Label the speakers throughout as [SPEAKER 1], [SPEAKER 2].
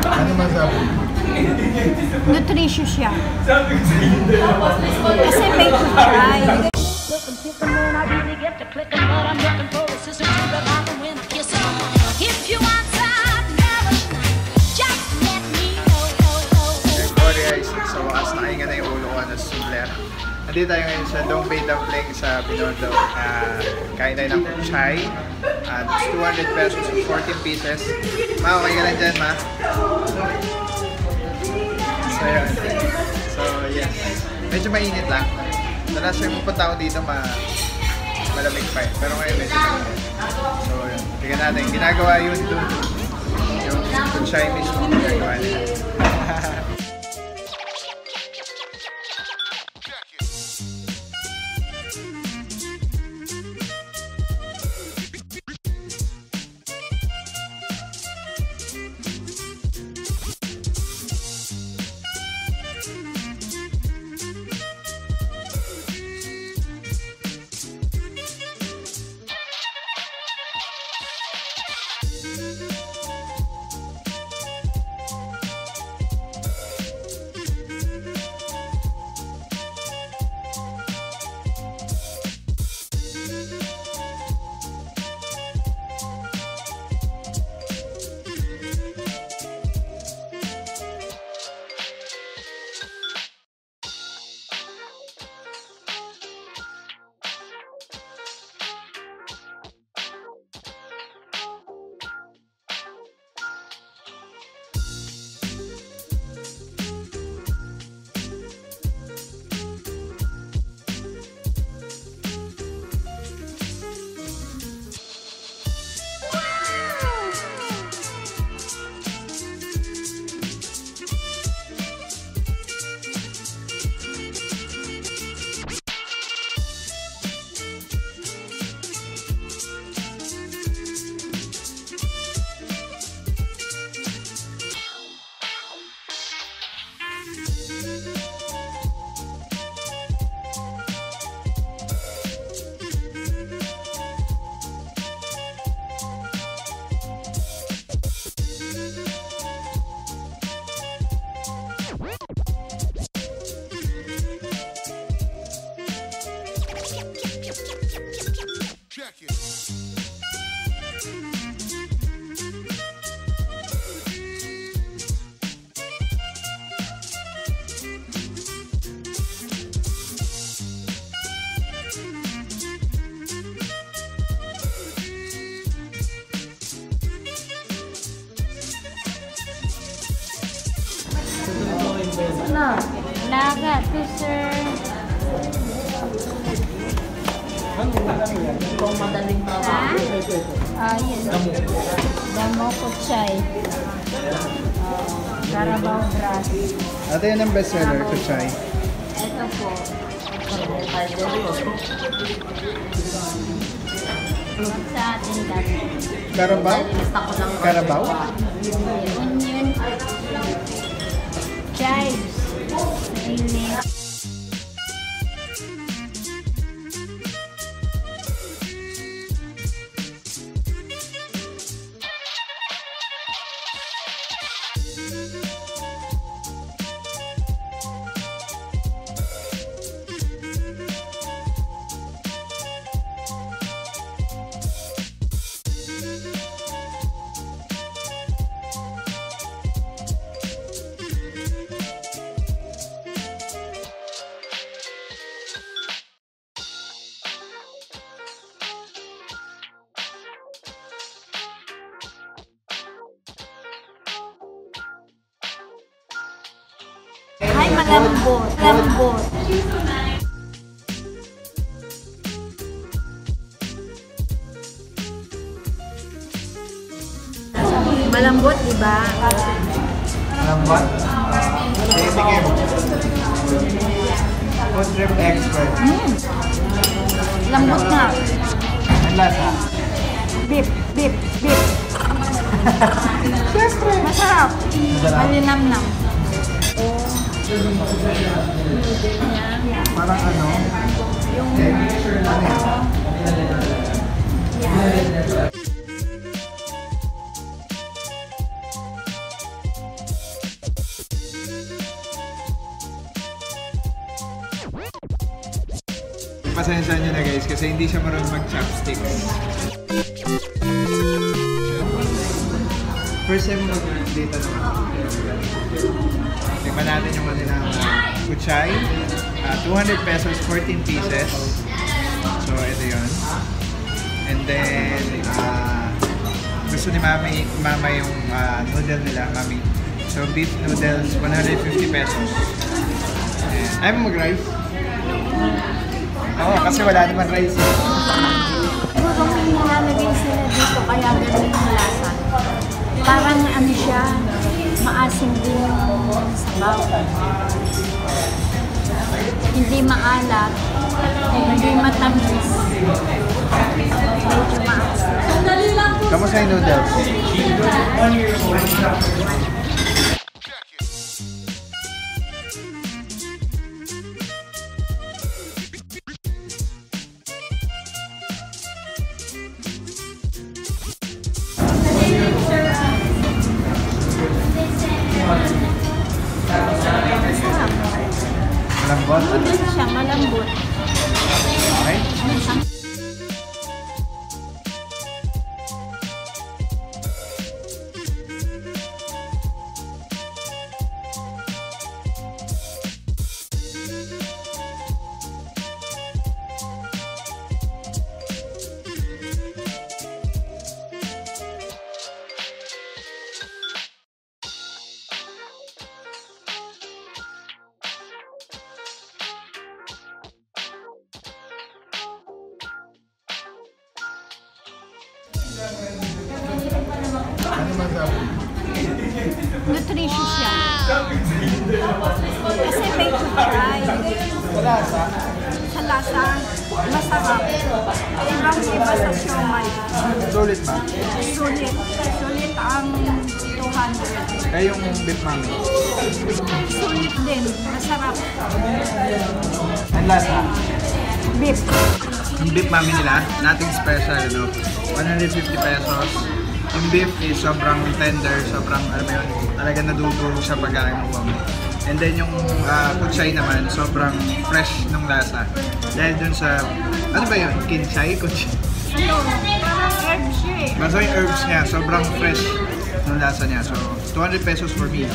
[SPEAKER 1] Ano masabi?
[SPEAKER 2] Nutritious siya. Kasi may kutsay.
[SPEAKER 1] Sa wakas nakahinga na yung ulo ko na sumler. Nandito tayo ngayon sa Dong Bay Dumpling sa Binondo. Kain tayo ng chai at 200 pesos for 14 pieces. Ma, okay ka lang dyan, ma? So, yun. So, yes. Medyo mainit lang. Last time pupunta ako dito, malamig pa eh. Pero ngayon medyo mainit. So, yun. Tingnan natin. Ginagawa yun doon. Yung chai mismo. Ginagawa nila.
[SPEAKER 2] No, laga to sir.
[SPEAKER 3] Kung madaling tawa.
[SPEAKER 2] Yes. Damo kutsay. Carabao grass.
[SPEAKER 1] Ate, yan ang bestseller, kutsay.
[SPEAKER 2] Ito po. Sa atin dati.
[SPEAKER 1] Carabao? Carabao?
[SPEAKER 2] Onion. Chives. Ailing. Ay, malambot. Lambot. Malambot, di ba?
[SPEAKER 1] Malambot? Sige. Food trip expert.
[SPEAKER 2] Lambot nga.
[SPEAKER 1] Ang lasa?
[SPEAKER 2] Beef. Siyempre. Masarap. Malinamnam. niya.
[SPEAKER 1] Parang ano?
[SPEAKER 2] Yung
[SPEAKER 1] Pasensya nyo na guys kasi hindi siya marunong mag-chopsticks. First time mo mag-data naman. Tingnan natin yung kanilang kuchay. 200 pesos, 14 pieces. So, ito yun. And then, gusto ni mama yung noodle nila, mami. So, beef noodles, 150 pesos. And, ayaw mo mag-rice? Oo, kasi wala naman rice.
[SPEAKER 2] siguro may nilalagay sila dito kaya ganun yung lasa. Parang ano siya, maasim din yung sabaw. Hindi maalat, hindi matamis. Medyo maasim.
[SPEAKER 1] Kamusta yung noodles? Malambot?
[SPEAKER 2] Noodles siya, malambot.
[SPEAKER 1] Okay? Ano masabi?
[SPEAKER 2] Nutritious siya. Kasi may kuchay.
[SPEAKER 1] Wala sa?
[SPEAKER 2] Sa lasa, masarap. Ibang-iba sa siomay.
[SPEAKER 1] Sulit ba?
[SPEAKER 2] Sulit. Sulit ang 200.
[SPEAKER 1] Kaya yung beef mami.
[SPEAKER 2] Sulit din. Masarap.
[SPEAKER 1] Ang lasa?
[SPEAKER 2] Beef.
[SPEAKER 1] Yung beef mami nila, nothing special, no? 150 pesos. Yung beef is sobrang tender, sobrang, alam mo yun, talaga nadudurog siya pagkain mo mami. And then yung kuchay naman, sobrang fresh nung lasa. Dahil dun sa, ano ba yun? Kinchay? Kuchay?
[SPEAKER 2] Ano? Parang herb siya eh.
[SPEAKER 1] Basta yung herbs niya, sobrang fresh nung lasa niya. So, 200 pesos for me.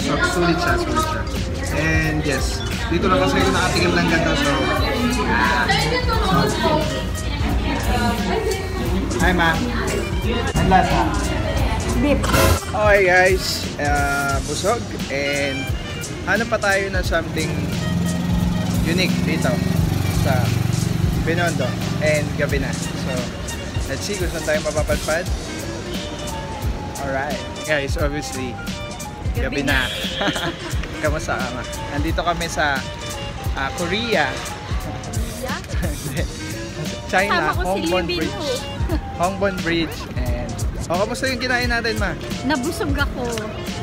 [SPEAKER 1] So, sulit siya. And yes, dito lang kasi ako nakatikim ng ganito. So, hi ma. Ang lasa.
[SPEAKER 2] Beef.
[SPEAKER 1] Okay guys, busog and hanap pa tayo ng something unique dito sa Binondo and gabi na. So, let's see kung saan tayo mapapadpad. Alright. Guys, obviously, gabi na. Kamusta ka ma? Nandito kami sa Korea. China,
[SPEAKER 2] Kasama ko si
[SPEAKER 1] Hongbon
[SPEAKER 2] Libin
[SPEAKER 1] Bridge.
[SPEAKER 2] mo.
[SPEAKER 1] Hongbon Bridge. And, kamusta yung kinain natin ma?
[SPEAKER 2] Nabusog ako.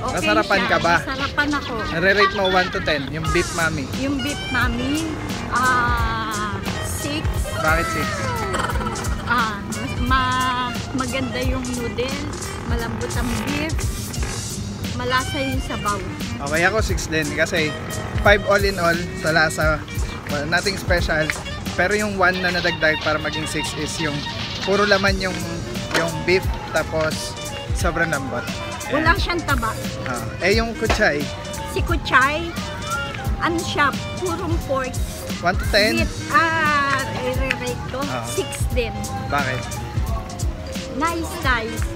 [SPEAKER 2] Okay
[SPEAKER 1] Nasarapan
[SPEAKER 2] siya.
[SPEAKER 1] ka ba?
[SPEAKER 2] Nasarapan ako.
[SPEAKER 1] Nare-rate mo 1 to 10, yung beef mami.
[SPEAKER 2] Yung beef namin, 6.
[SPEAKER 1] Bakit 6?
[SPEAKER 2] Maganda yung noodles, malambot ang beef, malasa yung sabaw.
[SPEAKER 1] Okay, ako 6 din kasi 5 all in all sa lasa, well, nothing special. Pero yung 1 na nadagdag para maging 6 is yung puro laman yung beef tapos sobrang lambot.
[SPEAKER 2] Wala siyang taba.
[SPEAKER 1] Yung kuchay,
[SPEAKER 2] Si Kuchay, ano siya, purong pork.
[SPEAKER 1] 1 to 10?
[SPEAKER 2] Beef, i-rate ko, 6 din.
[SPEAKER 1] Bakit?
[SPEAKER 2] Nice.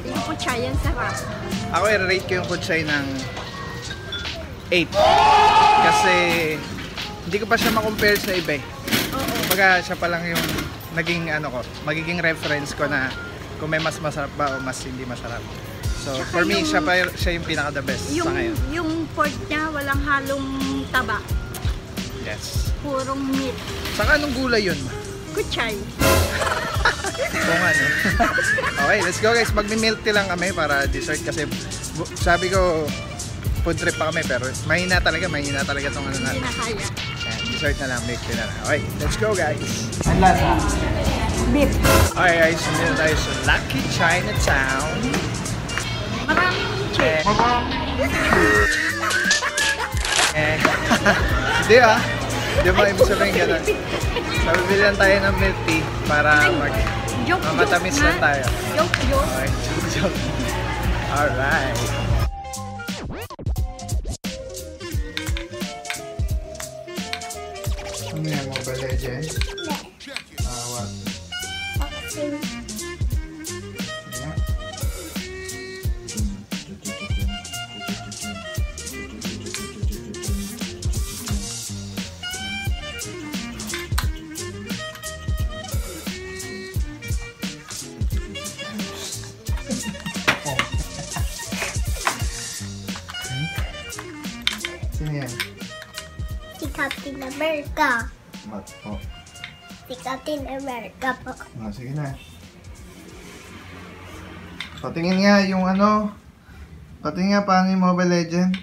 [SPEAKER 2] Yung Kuchay, yan sarap.
[SPEAKER 1] Ako i-rate ko yung kuchay ng 8. Kasi hindi ko pa siya ma-compare sa iba eh.
[SPEAKER 2] Oo.
[SPEAKER 1] Kumbaga siya pa lang yung naging magiging reference ko na kung may mas masarap ba o mas hindi masarap. So
[SPEAKER 2] Tsaka
[SPEAKER 1] for me,
[SPEAKER 2] yung-
[SPEAKER 1] siya yung pinaka the best sa ngayon.
[SPEAKER 2] Yung pork niya, walang halong taba.
[SPEAKER 1] Yes.
[SPEAKER 2] Purong meat.
[SPEAKER 1] Saka anong gulay yun?
[SPEAKER 2] Kuchay.
[SPEAKER 1] Kung ano. Okay, let's go guys. Magmi-milk tea lang kami para dessert kasi sabi ko food trip pa kami, pero mahina talaga tong ano
[SPEAKER 2] Hindi
[SPEAKER 1] natin.
[SPEAKER 2] na kaya.
[SPEAKER 1] Ayan, dessert na lang, milk tea na lang. Okay, let's go guys! Ang lasa?
[SPEAKER 2] Beef.
[SPEAKER 1] Okay guys, nandito tayo sa Lucky Chinatown.
[SPEAKER 2] Maraming chips.
[SPEAKER 1] Hindi ah. Hindi ba ibig sabihin gano'n? So, bibili lang tayo ng milk tea para
[SPEAKER 2] Joke,
[SPEAKER 1] matamis
[SPEAKER 2] joke,
[SPEAKER 1] lang
[SPEAKER 2] ha?
[SPEAKER 1] tayo.
[SPEAKER 2] Joke, joke.
[SPEAKER 1] Okay, joke. Alright. Ano yan, Mobile Legends? What?
[SPEAKER 2] Boxing.
[SPEAKER 1] Yeah. Sino yan?
[SPEAKER 3] Si Captain America.
[SPEAKER 1] Mat po.
[SPEAKER 3] Si Captain America po.
[SPEAKER 1] Sige na. Patingin nga yung ano. Patingin nga paano yung Mobile Legend.